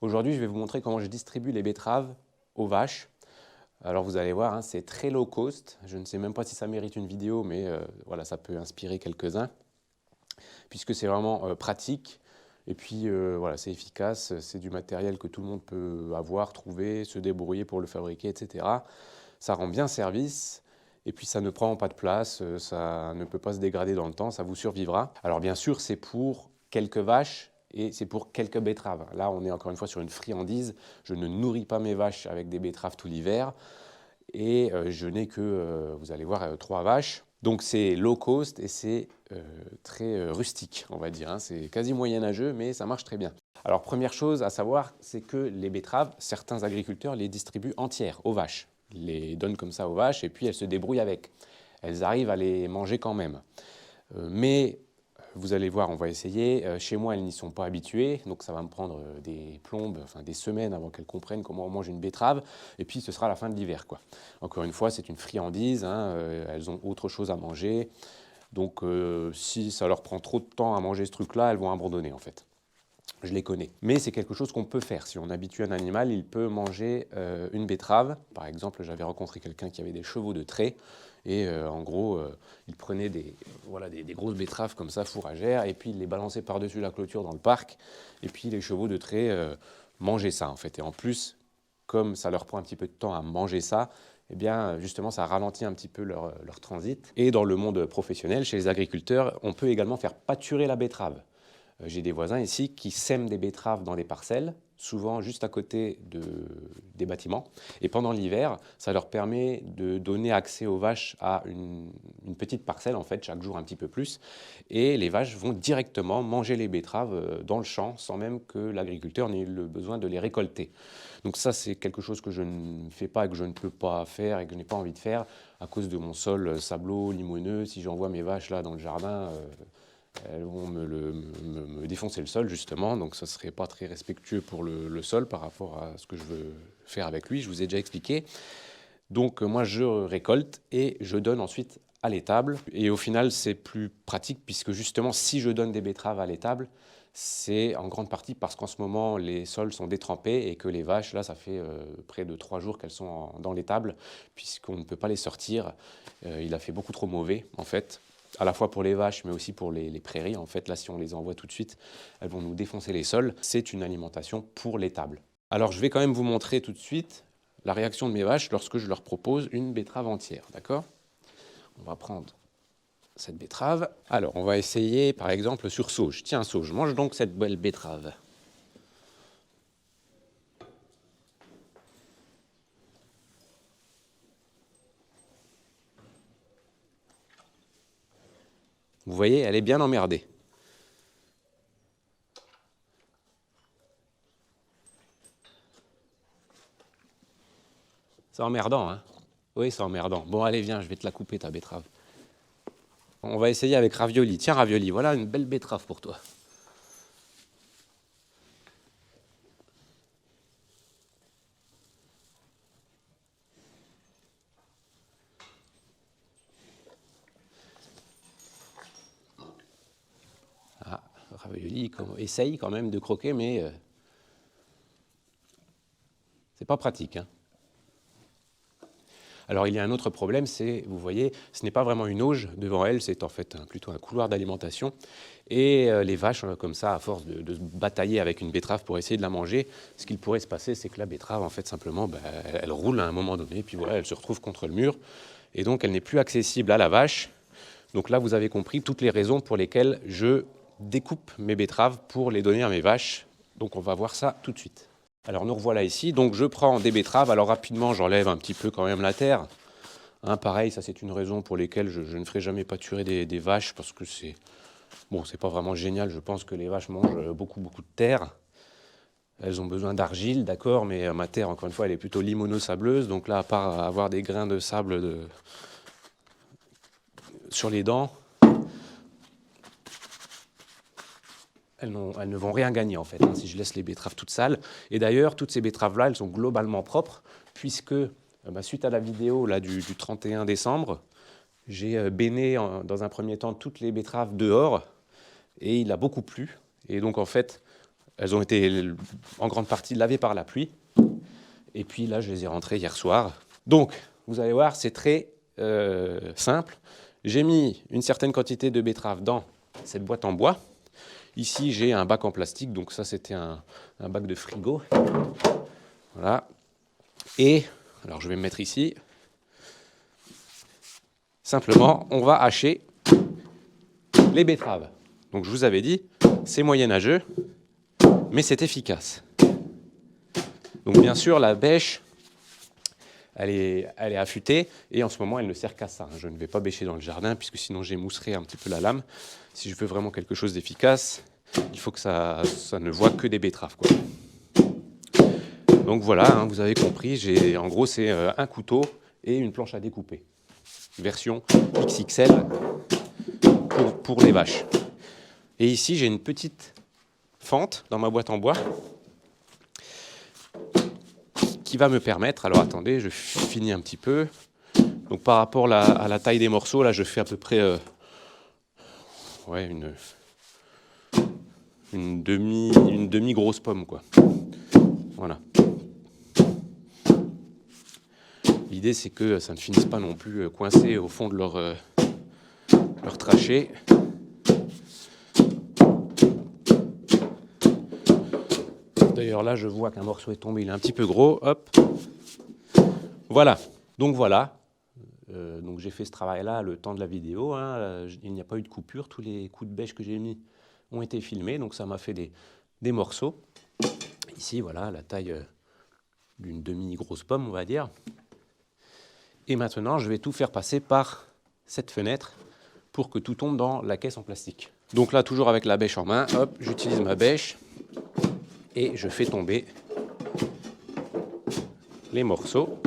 Aujourd'hui, je vais vous montrer comment je distribue les betteraves aux vaches. Alors vous allez voir, hein, c'est très low cost. Je ne sais même pas si ça mérite une vidéo, mais voilà, ça peut inspirer quelques-uns, puisque c'est vraiment pratique. Et puis voilà, c'est efficace, c'est du matériel que tout le monde peut avoir, trouver, se débrouiller pour le fabriquer, etc. Ça rend bien service. Et puis ça ne prend pas de place, ça ne peut pas se dégrader dans le temps, ça vous survivra. Alors bien sûr, c'est pour quelques vaches et c'est pour quelques betteraves. Là, on est encore une fois sur une friandise. Je ne nourris pas mes vaches avec des betteraves tout l'hiver et je n'ai que, vous allez voir, 3 vaches. Donc c'est low cost et c'est très rustique, on va dire, hein. C'est quasi moyenâgeux, mais ça marche très bien. Alors première chose à savoir, c'est que les betteraves, certains agriculteurs les distribuent entières aux vaches. Ils les donnent comme ça aux vaches et puis elles se débrouillent avec. Elles arrivent à les manger quand même. Mais vous allez voir, on va essayer. Chez moi, elles n'y sont pas habituées, donc ça va me prendre des plombes, enfin des semaines avant qu'elles comprennent comment on mange une betterave. Et puis ce sera la fin de l'hiver, quoi. Encore une fois, c'est une friandise, hein, elles ont autre chose à manger. Donc si ça leur prend trop de temps à manger ce truc-là, elles vont abandonner en fait. Je les connais. Mais c'est quelque chose qu'on peut faire. Si on habitue un animal, il peut manger une betterave. Par exemple, j'avais rencontré quelqu'un qui avait des chevaux de trait. Et en gros, il prenait voilà, des grosses betteraves comme ça, fourragères, et puis il les balançait par-dessus la clôture dans le parc. Et puis les chevaux de trait mangeaient ça, en fait. Et en plus, comme ça leur prend un petit peu de temps à manger ça, eh bien, justement, ça ralentit un petit peu leur transit. Et dans le monde professionnel, chez les agriculteurs, on peut également faire pâturer la betterave. J'ai des voisins ici qui sèment des betteraves dans des parcelles, souvent juste à côté des bâtiments. Et pendant l'hiver, ça leur permet de donner accès aux vaches à une petite parcelle, en fait, chaque jour un petit peu plus. Et les vaches vont directement manger les betteraves dans le champ, sans même que l'agriculteur n'ait le besoin de les récolter. Donc ça, c'est quelque chose que je ne fais pas et que je ne peux pas faire et que je n'ai pas envie de faire à cause de mon sol sablo, limoneux. Si j'envoie mes vaches là dans le jardin, elles vont me défoncer le sol, justement, donc ça ne serait pas très respectueux pour le sol par rapport à ce que je veux faire avec lui, je vous ai déjà expliqué. Donc moi, je récolte et je donne ensuite à l'étable. Et au final, c'est plus pratique puisque justement, si je donne des betteraves à l'étable, c'est en grande partie parce qu'en ce moment, les sols sont détrempés et que les vaches, là, ça fait près de 3 jours qu'elles sont dans l'étable puisqu'on ne peut pas les sortir. Il a fait beaucoup trop mauvais, en fait, à la fois pour les vaches, mais aussi pour les prairies. En fait, là, si on les envoie tout de suite, elles vont nous défoncer les sols. C'est une alimentation pour l'étable. Alors, je vais quand même vous montrer tout de suite la réaction de mes vaches lorsque je leur propose une betterave entière, d'accord? On va prendre cette betterave. Alors, on va essayer, par exemple, sur sauge. Tiens, sauge, mange donc cette belle betterave. Vous voyez, elle est bien emmerdée. C'est emmerdant, hein? Oui, c'est emmerdant. Bon, allez, viens, je vais te la couper, ta betterave. On va essayer avec ravioli. Tiens, ravioli, voilà une belle betterave pour toi. Ah, ravioli essaye quand même de croquer, mais c'est pas pratique, hein. Alors il y a un autre problème, c'est, vous voyez, ce n'est pas vraiment une auge devant elle, c'est en fait plutôt un couloir d'alimentation. Et les vaches, comme ça, à force de se batailler avec une betterave pour essayer de la manger, ce qu'il pourrait se passer, c'est que la betterave, en fait, simplement, elle roule à un moment donné, puis voilà, elle se retrouve contre le mur, et donc elle n'est plus accessible à la vache. Donc là, vous avez compris toutes les raisons pour lesquelles je découpe mes betteraves pour les donner à mes vaches. Donc on va voir ça tout de suite. Alors nous revoilà ici, donc je prends des betteraves, alors rapidement j'enlève un petit peu quand même la terre. Hein, pareil, ça c'est une raison pour laquelle je ne ferai jamais pâturer des vaches, parce que c'est pas vraiment génial, je pense que les vaches mangent beaucoup de terre. Elles ont besoin d'argile, d'accord, mais ma terre, encore une fois, elle est plutôt limono-sableuse, donc là, à part avoir des grains de sable sur les dents, elles ne vont rien gagner en fait, hein, si je laisse les betteraves toutes sales. Et d'ailleurs, toutes ces betteraves-là, elles sont globalement propres, puisque suite à la vidéo là, du 31 décembre, j'ai béné dans un premier temps toutes les betteraves dehors, et il a beaucoup plu. Et donc en fait, elles ont été en grande partie lavées par la pluie. Et puis là, je les ai rentrées hier soir. Donc, vous allez voir, c'est très simple. J'ai mis une certaine quantité de betteraves dans cette boîte en bois. Ici, j'ai un bac en plastique, donc ça, c'était un bac de frigo. Voilà. Et, alors je vais me mettre ici. Simplement, on va hacher les betteraves. Donc je vous avais dit, c'est moyenâgeux, mais c'est efficace. Donc bien sûr, la bêche, elle est affûtée, et en ce moment, elle ne sert qu'à ça. Je ne vais pas bêcher dans le jardin, puisque sinon j'émousserai un petit peu la lame. Si je veux vraiment quelque chose d'efficace, il faut que ça ne voie que des betteraves, quoi. Donc voilà, hein, vous avez compris, en gros c'est un couteau et une planche à découper. Version XXL pour les vaches. Et ici j'ai une petite fente dans ma boîte en bois qui va me permettre, alors attendez, je finis un petit peu. Donc par rapport à la taille des morceaux, là je fais à peu près une demi grosse pomme, quoi. Voilà. L'idée, c'est que ça ne finisse pas non plus coincé au fond de leur trachée. D'ailleurs, là, je vois qu'un morceau est tombé, il est un petit peu gros. Hop. Voilà. Donc, voilà. Donc, j'ai fait ce travail-là le temps de la vidéo. Hein. Il n'y a pas eu de coupure. Tous les coups de bêche que j'ai mis ont été filmés. Donc, ça m'a fait des morceaux. Ici, voilà, la taille d'une demi-grosse pomme, on va dire. Et maintenant, je vais tout faire passer par cette fenêtre pour que tout tombe dans la caisse en plastique. Donc là, toujours avec la bêche en main, hop, j'utilise ma bêche et je fais tomber les morceaux.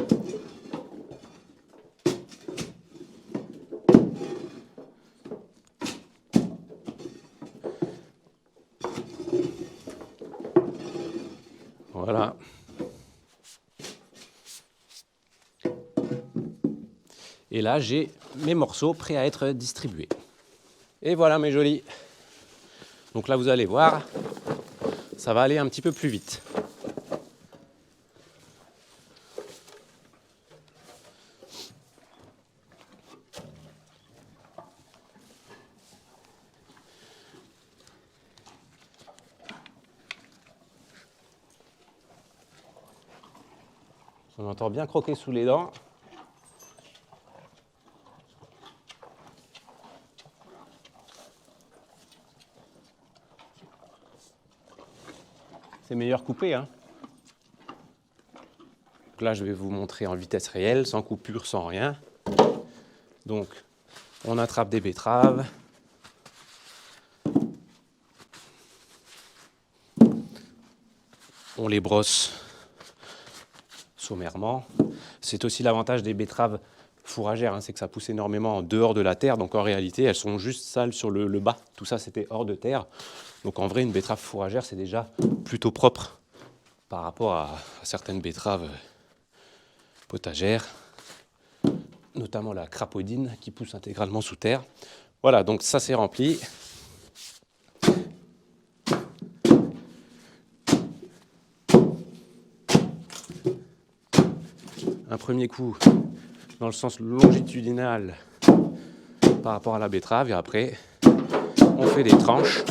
Voilà. Et là, j'ai mes morceaux prêts à être distribués. Et voilà mes jolis. Donc là, vous allez voir, ça va aller un petit peu plus vite. On entend bien croquer sous les dents. C'est meilleur coupé, hein. Donc là, je vais vous montrer en vitesse réelle, sans coupure, sans rien. Donc, on attrape des betteraves. On les brosse sommairement. C'est aussi l'avantage des betteraves fourragères, hein, c'est que ça pousse énormément en dehors de la terre. Donc en réalité, elles sont juste sales sur le bas. Tout ça, c'était hors de terre. Donc en vrai, une betterave fourragère, c'est déjà plutôt propre par rapport à certaines betteraves potagères, notamment la crapaudine qui pousse intégralement sous terre. Voilà, donc ça c'est rempli. Un premier coup dans le sens longitudinal par rapport à la betterave et après on fait des tranches.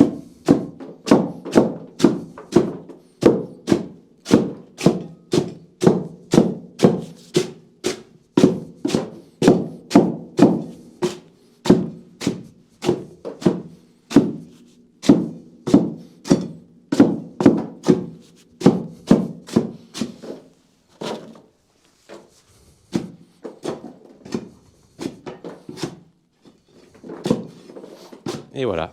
Et voilà.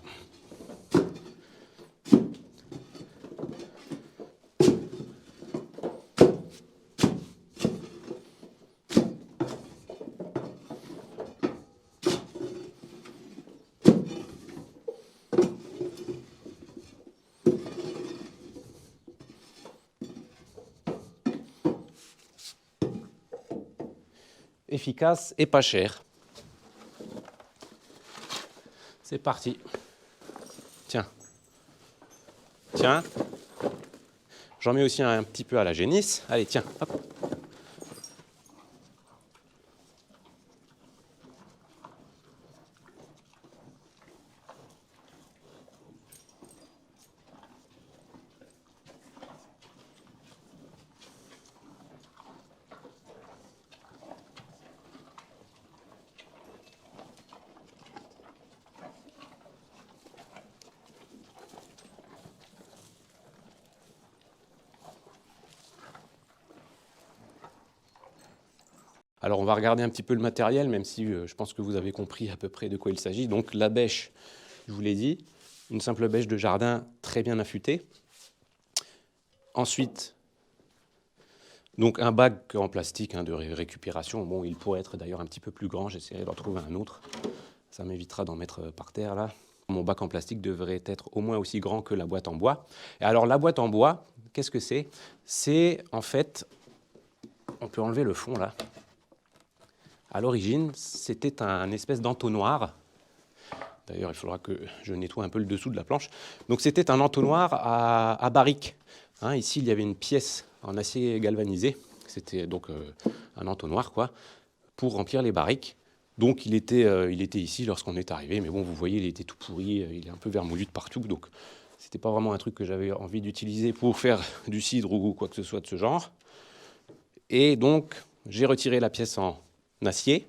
Efficace et pas cher. C'est parti. Tiens. Tiens. J'en mets aussi un petit peu à la génisse. Allez, tiens, hop. Alors on va regarder un petit peu le matériel, même si je pense que vous avez compris à peu près de quoi il s'agit. Donc la bêche, je vous l'ai dit, une simple bêche de jardin très bien affûtée. Ensuite, donc un bac en plastique de récupération. Bon, il pourrait être d'ailleurs un petit peu plus grand, j'essaierai d'en trouver un autre. Ça m'évitera d'en mettre par terre là. Mon bac en plastique devrait être au moins aussi grand que la boîte en bois. Et alors la boîte en bois, qu'est-ce que c'est? C'est en fait, on peut enlever le fond là. À l'origine, c'était un espèce d'entonnoir. D'ailleurs, il faudra que je nettoie un peu le dessous de la planche. Donc c'était un entonnoir à barriques. Ici, il y avait une pièce en acier galvanisé. C'était donc un entonnoir quoi, pour remplir les barriques. Donc il était ici lorsqu'on est arrivé. Mais bon, vous voyez, il était tout pourri. Il est un peu vermoulu de partout. Donc c'était pas vraiment un truc que j'avais envie d'utiliser pour faire du cidre ou quoi que ce soit de ce genre. Et donc, j'ai retiré la pièce en acier.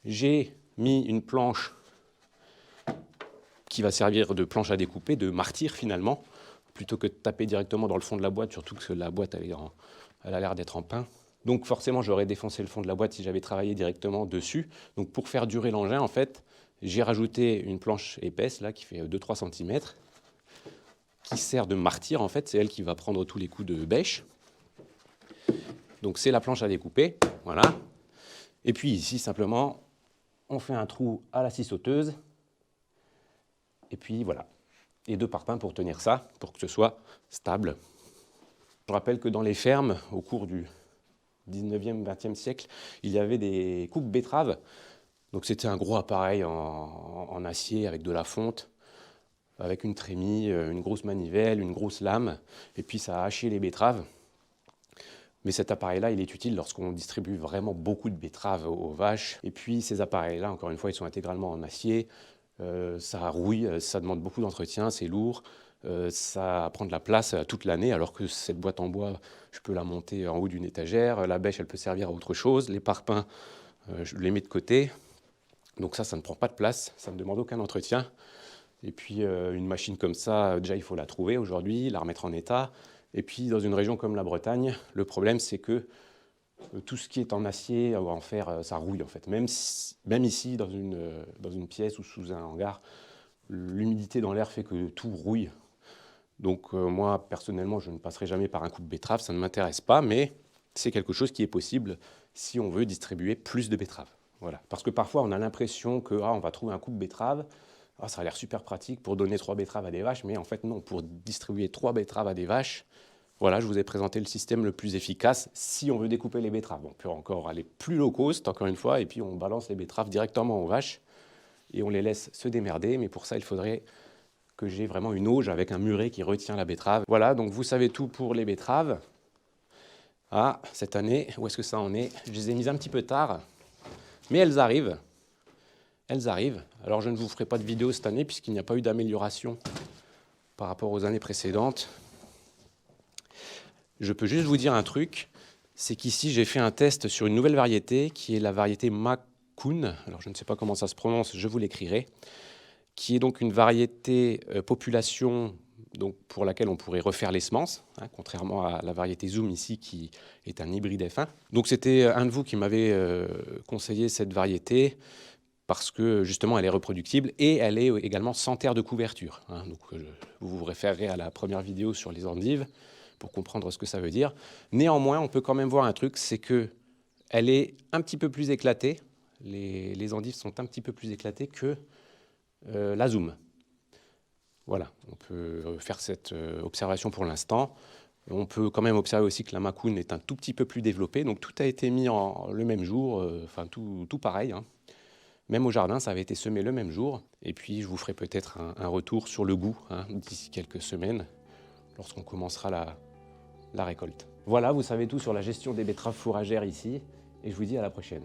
J'ai mis une planche qui va servir de planche à découper, de martyr finalement, plutôt que de taper directement dans le fond de la boîte, surtout que la boîte elle a l'air d'être en pin. Donc forcément j'aurais défoncé le fond de la boîte si j'avais travaillé directement dessus. Donc pour faire durer l'engin, en fait, j'ai rajouté une planche épaisse là qui fait 2-3 cm, qui sert de martyr en fait, c'est elle qui va prendre tous les coups de bêche. Donc c'est la planche à découper, voilà. Et puis ici simplement, on fait un trou à la scie sauteuse. Et puis voilà, et 2 parpaings pour tenir ça, pour que ce soit stable. Je rappelle que dans les fermes, au cours du 19e, 20e siècle, il y avait des coupes betteraves. Donc c'était un gros appareil en acier avec de la fonte, avec une trémie, une grosse manivelle, une grosse lame, et puis ça a haché les betteraves. Mais cet appareil-là, il est utile lorsqu'on distribue vraiment beaucoup de betteraves aux vaches. Et puis ces appareils-là, encore une fois, ils sont intégralement en acier. Ça rouille, ça demande beaucoup d'entretien, c'est lourd, ça prend de la place toute l'année, alors que cette boîte en bois, je peux la monter en haut d'une étagère, la bêche, elle peut servir à autre chose, les parpaings, je les mets de côté, donc ça ne prend pas de place, ça ne demande aucun entretien. Et puis une machine comme ça, déjà il faut la trouver aujourd'hui, la remettre en état, et puis dans une région comme la Bretagne, le problème c'est que tout ce qui est en acier ou en fer, ça rouille en fait. Même ici, dans une pièce ou sous un hangar, l'humidité dans l'air fait que tout rouille. Donc moi, personnellement, je ne passerai jamais par un coup de betterave, ça ne m'intéresse pas, mais c'est quelque chose qui est possible si on veut distribuer plus de betteraves. Voilà. Parce que parfois, on a l'impression que on va trouver un coup de betterave, ça a l'air super pratique pour donner 3 betteraves à des vaches, mais en fait non, pour distribuer 3 betteraves à des vaches, voilà, je vous ai présenté le système le plus efficace si on veut découper les betteraves. On peut encore aller plus low cost, encore une fois, et puis on balance les betteraves directement aux vaches et on les laisse se démerder. Mais pour ça, il faudrait que j'ai vraiment une auge avec un muret qui retient la betterave. Voilà, donc vous savez tout pour les betteraves. Ah, cette année, où est-ce que ça en est? Je les ai mises un petit peu tard, mais elles arrivent. Elles arrivent. Alors je ne vous ferai pas de vidéo cette année puisqu'il n'y a pas eu d'amélioration par rapport aux années précédentes. Je peux juste vous dire un truc, c'est qu'ici j'ai fait un test sur une nouvelle variété qui est la variété Macoun. Alors je ne sais pas comment ça se prononce, je vous l'écrirai. Qui est donc une variété population donc pour laquelle on pourrait refaire les semences, contrairement à la variété Zoom ici qui est un hybride F1. Donc c'était un de vous qui m'avait conseillé cette variété parce que justement elle est reproductible et elle est également sans terre de couverture. Donc vous vous référerez à la première vidéo sur les endives pour comprendre ce que ça veut dire. Néanmoins, on peut quand même voir un truc, c'est qu'elle est un petit peu plus éclatée, les endives sont un petit peu plus éclatées que la Zoom. Voilà, on peut faire cette observation pour l'instant. On peut quand même observer aussi que la Macoun est un tout petit peu plus développée, donc tout a été mis le même jour, enfin tout pareil. Même au jardin, ça avait été semé le même jour. Et puis, je vous ferai peut-être un retour sur le goût d'ici quelques semaines, lorsqu'on commencera la récolte. Voilà, vous savez tout sur la gestion des betteraves fourragères ici, et je vous dis à la prochaine.